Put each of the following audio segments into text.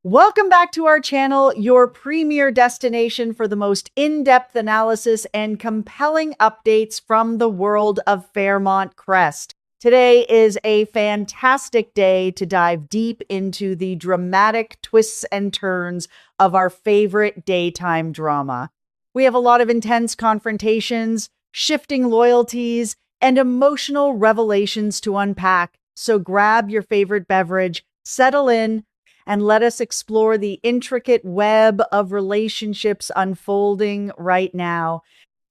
Welcome back to our channel, your premier destination for the most in-depth analysis and compelling updates from the world of Fairmont Crest. Today is a fantastic day to dive deep into the dramatic twists and turns of our favorite daytime drama. We have a lot of intense confrontations, shifting loyalties, and emotional revelations to unpack. So grab your favorite beverage, settle in, and let us explore the intricate web of relationships unfolding right now.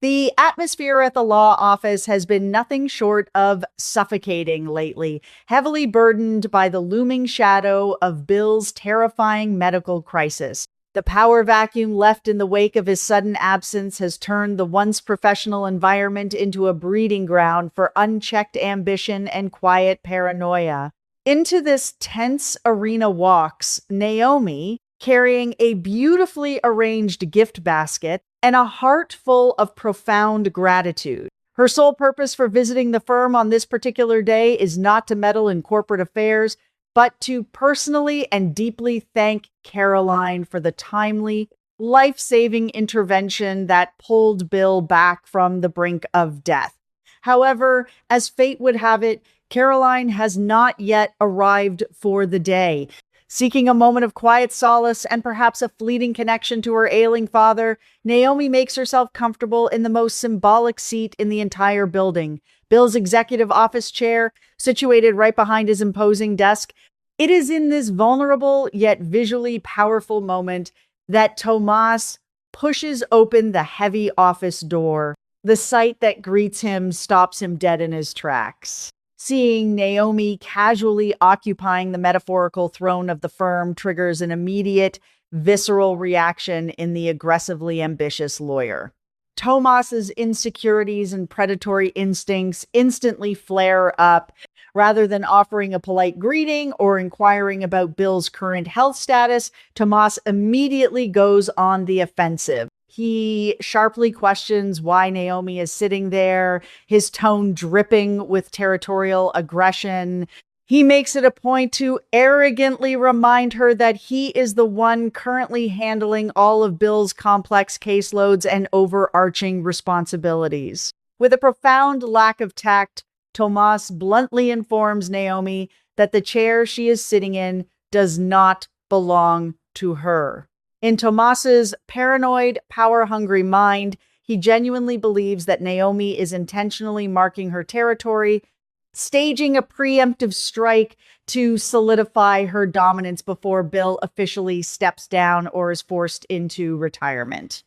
The atmosphere at the law office has been nothing short of suffocating lately, heavily burdened by the looming shadow of Bill's terrifying medical crisis. The power vacuum left in the wake of his sudden absence has turned the once professional environment into a breeding ground for unchecked ambition and quiet paranoia. Into this tense arena walks Naomi, carrying a beautifully arranged gift basket and a heart full of profound gratitude. Her sole purpose for visiting the firm on this particular day is not to meddle in corporate affairs, but to personally and deeply thank Caroline for the timely, life-saving intervention that pulled Bill back from the brink of death. However, as fate would have it, Caroline has not yet arrived for the day. Seeking a moment of quiet solace and perhaps a fleeting connection to her ailing father, Naomi makes herself comfortable in the most symbolic seat in the entire building, Bill's executive office chair, situated right behind his imposing desk. It is in this vulnerable yet visually powerful moment that Tomas pushes open the heavy office door. The sight that greets him stops him dead in his tracks. Seeing Naomi casually occupying the metaphorical throne of the firm triggers an immediate, visceral reaction in the aggressively ambitious lawyer. Tomas's insecurities and predatory instincts instantly flare up. Rather than offering a polite greeting or inquiring about Bill's current health status, Tomas immediately goes on the offensive. He sharply questions why Naomi is sitting there, his tone dripping with territorial aggression. He makes it a point to arrogantly remind her that he is the one currently handling all of Bill's complex caseloads and overarching responsibilities. With a profound lack of tact, Tomas bluntly informs Naomi that the chair she is sitting in does not belong to her. In Tomas's paranoid, power-hungry mind, he genuinely believes that Naomi is intentionally marking her territory, staging a preemptive strike to solidify her dominance before Bill officially steps down or is forced into retirement.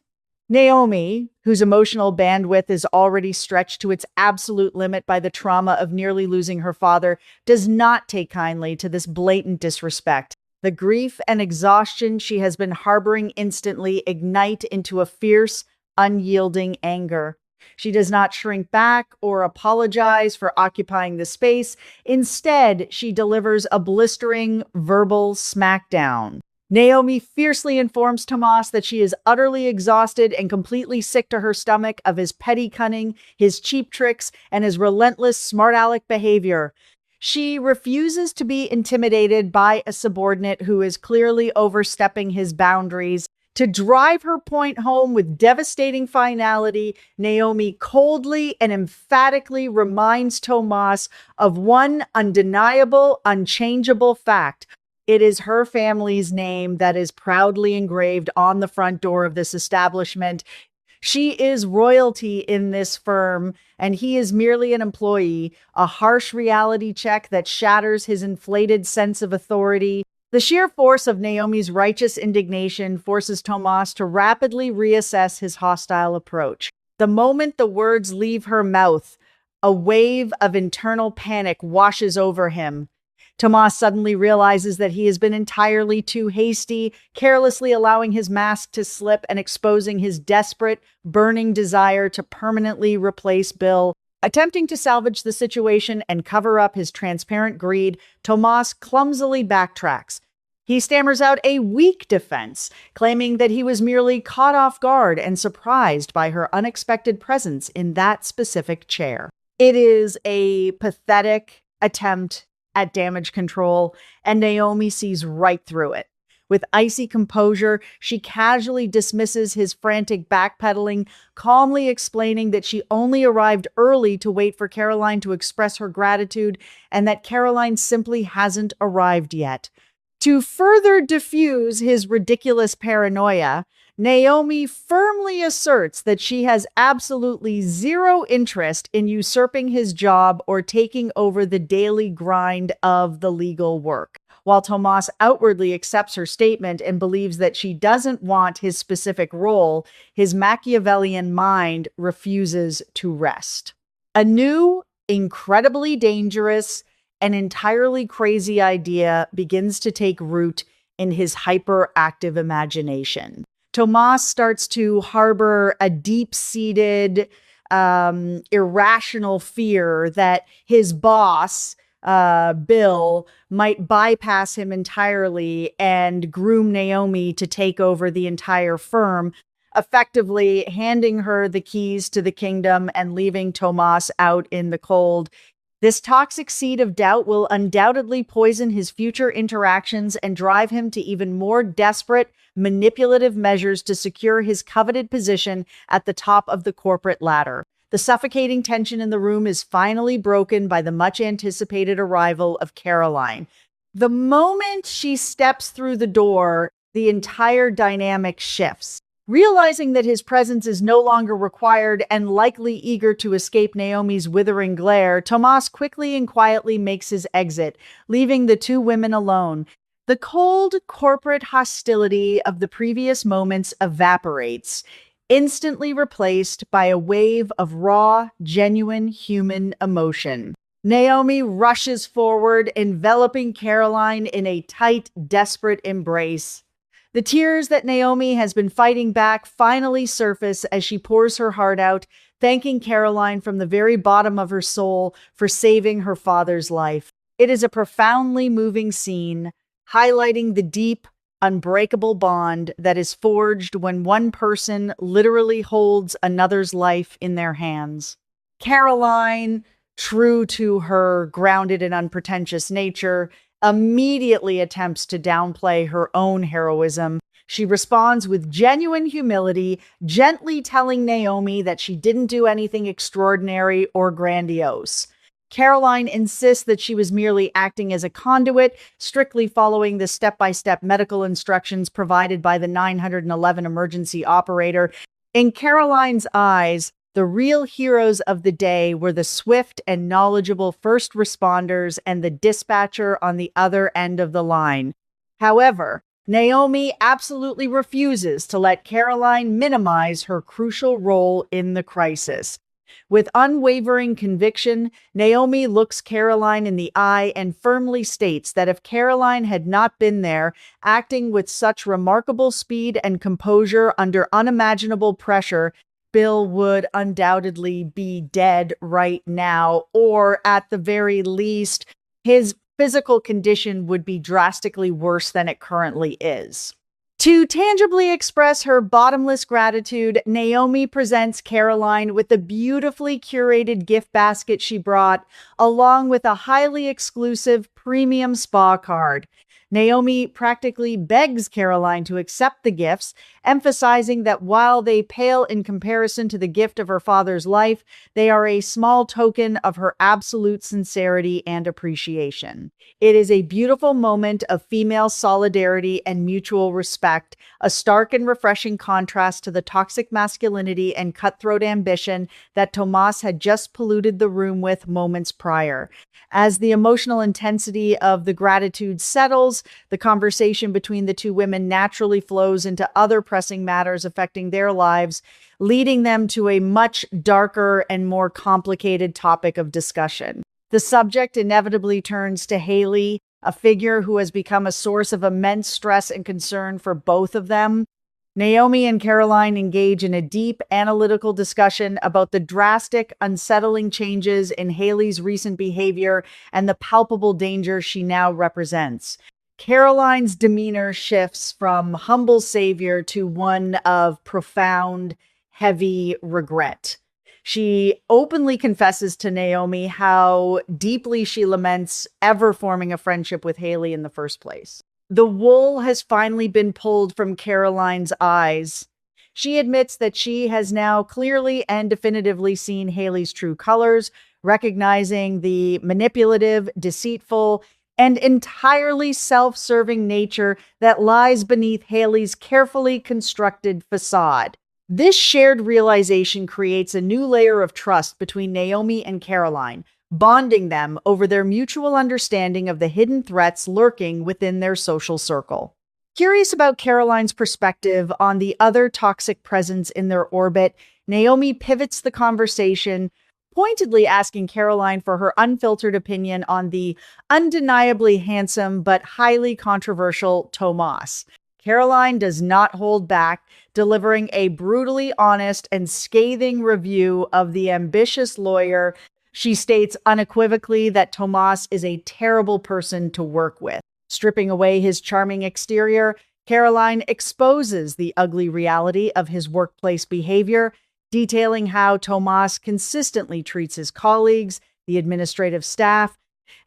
Naomi, whose emotional bandwidth is already stretched to its absolute limit by the trauma of nearly losing her father, does not take kindly to this blatant disrespect. The grief and exhaustion she has been harboring instantly ignite into a fierce, unyielding anger. She does not shrink back or apologize for occupying the space. Instead, she delivers a blistering verbal smackdown. Naomi fiercely informs Tomas that she is utterly exhausted and completely sick to her stomach of his petty cunning, his cheap tricks, and his relentless smart-aleck behavior. She refuses to be intimidated by a subordinate who is clearly overstepping his boundaries. To drive her point home with devastating finality, Naomi coldly and emphatically reminds Tomas of one undeniable, unchangeable fact. It is her family's name that is proudly engraved on the front door of this establishment. She is royalty in this firm, and he is merely an employee, a harsh reality check that shatters his inflated sense of authority. The sheer force of Naomi's righteous indignation forces Tomas to rapidly reassess his hostile approach. The moment the words leave her mouth, a wave of internal panic washes over him. Tomas suddenly realizes that he has been entirely too hasty, carelessly allowing his mask to slip and exposing his desperate, burning desire to permanently replace Bill. Attempting to salvage the situation and cover up his transparent greed, Tomas clumsily backtracks. He stammers out a weak defense, claiming that he was merely caught off guard and surprised by her unexpected presence in that specific chair. It is a pathetic attempt at damage control, and Naomi sees right through it. With icy composure, she casually dismisses his frantic backpedaling, calmly explaining that she only arrived early to wait for Caroline to express her gratitude and that Caroline simply hasn't arrived yet. To further diffuse his ridiculous paranoia, Naomi firmly asserts that she has absolutely zero interest in usurping his job or taking over the daily grind of the legal work. While Tomas outwardly accepts her statement and believes that she doesn't want his specific role, his Machiavellian mind refuses to rest. A new, incredibly dangerous, and entirely crazy idea begins to take root in his hyperactive imagination. Tomas starts to harbor a deep-seated, irrational fear that his boss, Bill, might bypass him entirely and groom Naomi to take over the entire firm, effectively handing her the keys to the kingdom and leaving Tomas out in the cold. This toxic seed of doubt will undoubtedly poison his future interactions and drive him to even more desperate, manipulative measures to secure his coveted position at the top of the corporate ladder. The suffocating tension in the room is finally broken by the much anticipated arrival of Caroline. The moment she steps through the door, the entire dynamic shifts. Realizing that his presence is no longer required and likely eager to escape Naomi's withering glare, Tomas quickly and quietly makes his exit, leaving the two women alone. The cold corporate hostility of the previous moments evaporates, instantly replaced by a wave of raw, genuine human emotion. Naomi rushes forward, enveloping Caroline in a tight, desperate embrace. The tears that Naomi has been fighting back finally surface as she pours her heart out, thanking Caroline from the very bottom of her soul for saving her father's life. It is a profoundly moving scene, highlighting the deep, unbreakable bond that is forged when one person literally holds another's life in their hands. Caroline, true to her grounded and unpretentious nature, immediately attempts to downplay her own heroism. She responds with genuine humility, gently telling Naomi that she didn't do anything extraordinary or grandiose. Caroline insists that she was merely acting as a conduit, strictly following the step-by-step medical instructions provided by the 911 emergency operator. In Caroline's eyes, the real heroes of the day were the swift and knowledgeable first responders and the dispatcher on the other end of the line. However, Naomi absolutely refuses to let Caroline minimize her crucial role in the crisis. With unwavering conviction, Naomi looks Caroline in the eye and firmly states that if Caroline had not been there, acting with such remarkable speed and composure under unimaginable pressure, Bill would undoubtedly be dead right now, or at the very least, his physical condition would be drastically worse than it currently is. To tangibly express her bottomless gratitude, Naomi presents Caroline with the beautifully curated gift basket she brought, along with a highly exclusive premium spa card. Naomi practically begs Caroline to accept the gifts, emphasizing that while they pale in comparison to the gift of her father's life, they are a small token of her absolute sincerity and appreciation. It is a beautiful moment of female solidarity and mutual respect, a stark and refreshing contrast to the toxic masculinity and cutthroat ambition that Tomas had just polluted the room with moments prior. As the emotional intensity of the gratitude settles, the conversation between the two women naturally flows into other pressing matters affecting their lives, leading them to a much darker and more complicated topic of discussion. The subject inevitably turns to Haley, a figure who has become a source of immense stress and concern for both of them. Naomi and Caroline engage in a deep analytical discussion about the drastic, unsettling changes in Haley's recent behavior and the palpable danger she now represents. Caroline's demeanor shifts from humble savior to one of profound, heavy regret. She openly confesses to Naomi how deeply she laments ever forming a friendship with Haley in the first place. The wool has finally been pulled from Caroline's eyes. She admits that she has now clearly and definitively seen Haley's true colors, recognizing the manipulative, deceitful, and entirely self serving nature that lies beneath Haley's carefully constructed facade. This shared realization creates a new layer of trust between Naomi and Caroline, bonding them over their mutual understanding of the hidden threats lurking within their social circle. Curious about Caroline's perspective on the other toxic presence in their orbit, Naomi pivots the conversation, pointedly asking Caroline for her unfiltered opinion on the undeniably handsome but highly controversial Tomas. Caroline does not hold back, delivering a brutally honest and scathing review of the ambitious lawyer. She states unequivocally that Tomas is a terrible person to work with. Stripping away his charming exterior, Caroline exposes the ugly reality of his workplace behavior, detailing how Tomas consistently treats his colleagues, the administrative staff,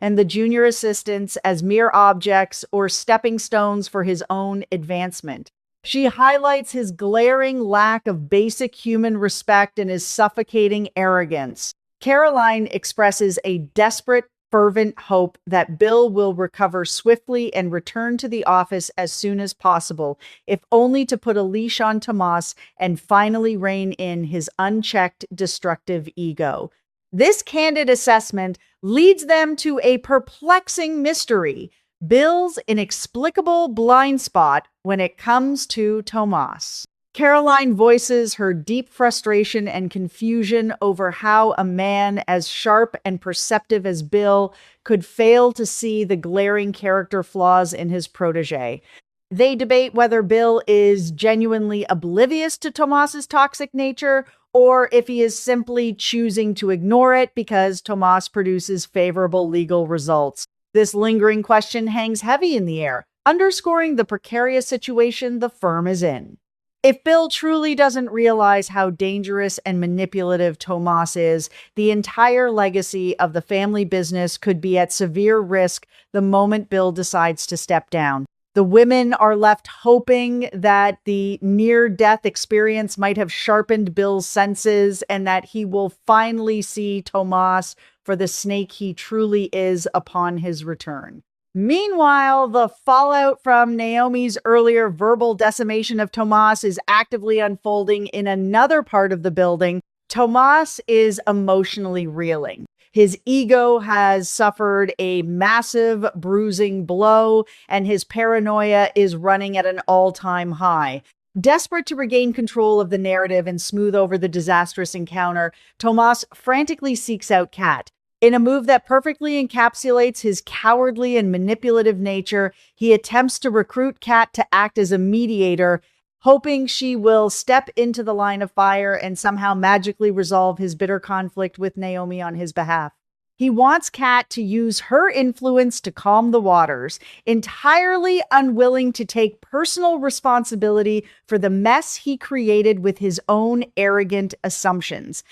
and the junior assistants as mere objects or stepping stones for his own advancement. She highlights his glaring lack of basic human respect and his suffocating arrogance. Caroline expresses a desperate, fervent hope that Bill will recover swiftly and return to the office as soon as possible, if only to put a leash on Tomas and finally rein in his unchecked, destructive ego. This candid assessment leads them to a perplexing mystery: Bill's inexplicable blind spot when it comes to Tomas. Caroline voices her deep frustration and confusion over how a man as sharp and perceptive as Bill could fail to see the glaring character flaws in his protege. They debate whether Bill is genuinely oblivious to Tomas's toxic nature or if he is simply choosing to ignore it because Tomas produces favorable legal results. This lingering question hangs heavy in the air, underscoring the precarious situation the firm is in. If Bill truly doesn't realize how dangerous and manipulative Tomas is, the entire legacy of the family business could be at severe risk the moment Bill decides to step down. The women are left hoping that the near-death experience might have sharpened Bill's senses and that he will finally see Tomas for the snake he truly is upon his return. Meanwhile, the fallout from Naomi's earlier verbal decimation of Tomas is actively unfolding in another part of the building. Tomas is emotionally reeling. His ego has suffered a massive bruising blow, and his paranoia is running at an all-time high. Desperate to regain control of the narrative and smooth over the disastrous encounter, Tomas frantically seeks out Kat. In a move that perfectly encapsulates his cowardly and manipulative nature, he attempts to recruit Kat to act as a mediator, hoping she will step into the line of fire and somehow magically resolve his bitter conflict with Naomi on his behalf. He wants Kat to use her influence to calm the waters, entirely unwilling to take personal responsibility for the mess he created with his own arrogant assumptions.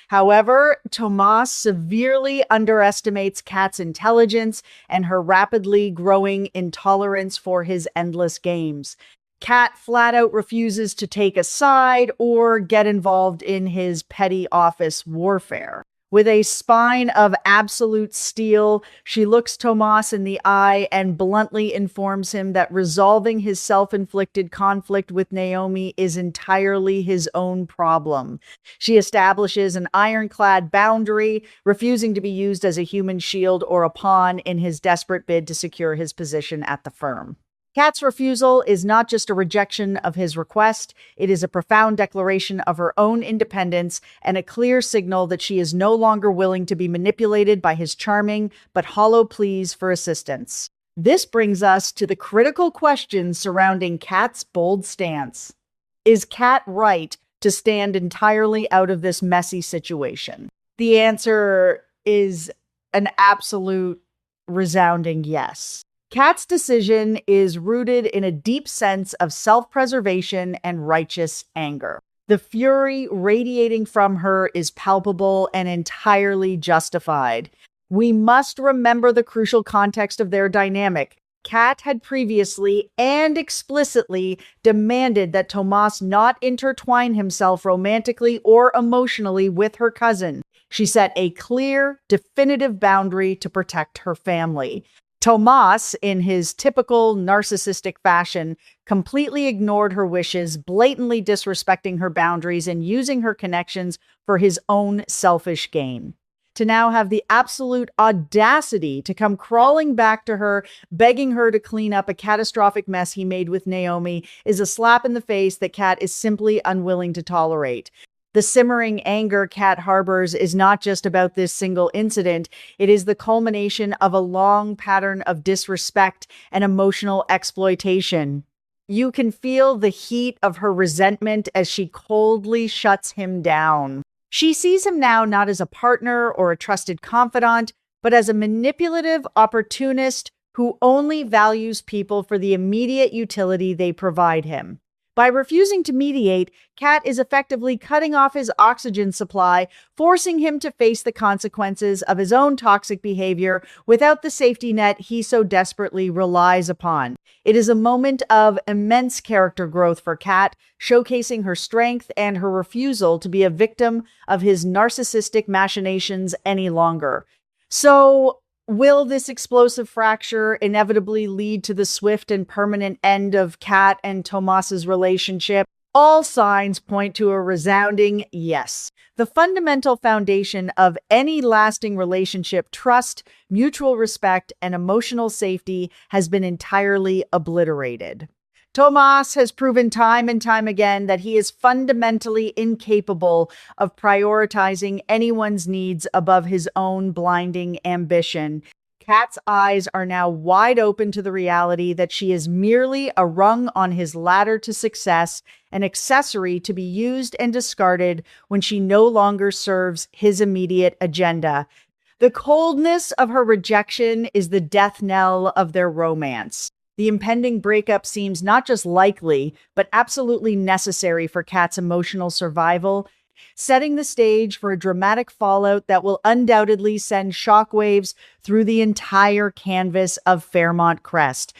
However, Tomas severely underestimates Kat's intelligence and her rapidly growing intolerance for his endless games. Kat flat out refuses to take a side or get involved in his petty office warfare. With a spine of absolute steel, she looks Tomas in the eye and bluntly informs him that resolving his self-inflicted conflict with Naomi is entirely his own problem. She establishes an ironclad boundary, refusing to be used as a human shield or a pawn in his desperate bid to secure his position at the firm. Kat's refusal is not just a rejection of his request, it is a profound declaration of her own independence and a clear signal that she is no longer willing to be manipulated by his charming but hollow pleas for assistance. This brings us to the critical question surrounding Kat's bold stance. Is Kat right to stand entirely out of this messy situation? The answer is an absolute resounding yes. Kat's decision is rooted in a deep sense of self-preservation and righteous anger. The fury radiating from her is palpable and entirely justified. We must remember the crucial context of their dynamic. Kat had previously and explicitly demanded that Tomas not intertwine himself romantically or emotionally with her cousin. She set a clear, definitive boundary to protect her family. Tomas, in his typical narcissistic fashion, completely ignored her wishes, blatantly disrespecting her boundaries and using her connections for his own selfish gain. To now have the absolute audacity to come crawling back to her, begging her to clean up a catastrophic mess he made with Naomi, is a slap in the face that Kat is simply unwilling to tolerate. The simmering anger Kat harbors is not just about this single incident, it is the culmination of a long pattern of disrespect and emotional exploitation. You can feel the heat of her resentment as she coldly shuts him down. She sees him now not as a partner or a trusted confidant, but as a manipulative opportunist who only values people for the immediate utility they provide him. By refusing to mediate, Kat is effectively cutting off his oxygen supply, forcing him to face the consequences of his own toxic behavior without the safety net he so desperately relies upon. It is a moment of immense character growth for Kat, showcasing her strength and her refusal to be a victim of his narcissistic machinations any longer. So, will this explosive fracture inevitably lead to the swift and permanent end of Kat and Tomas's relationship? All signs point to a resounding yes. The fundamental foundation of any lasting relationship, trust, mutual respect, and emotional safety, has been entirely obliterated. Tomas has proven time and time again that he is fundamentally incapable of prioritizing anyone's needs above his own blinding ambition. Kat's eyes are now wide open to the reality that she is merely a rung on his ladder to success, an accessory to be used and discarded when she no longer serves his immediate agenda. The coldness of her rejection is the death knell of their romance. The impending breakup seems not just likely, but absolutely necessary for Kat's emotional survival, setting the stage for a dramatic fallout that will undoubtedly send shockwaves through the entire canvas of Fairmont Crest.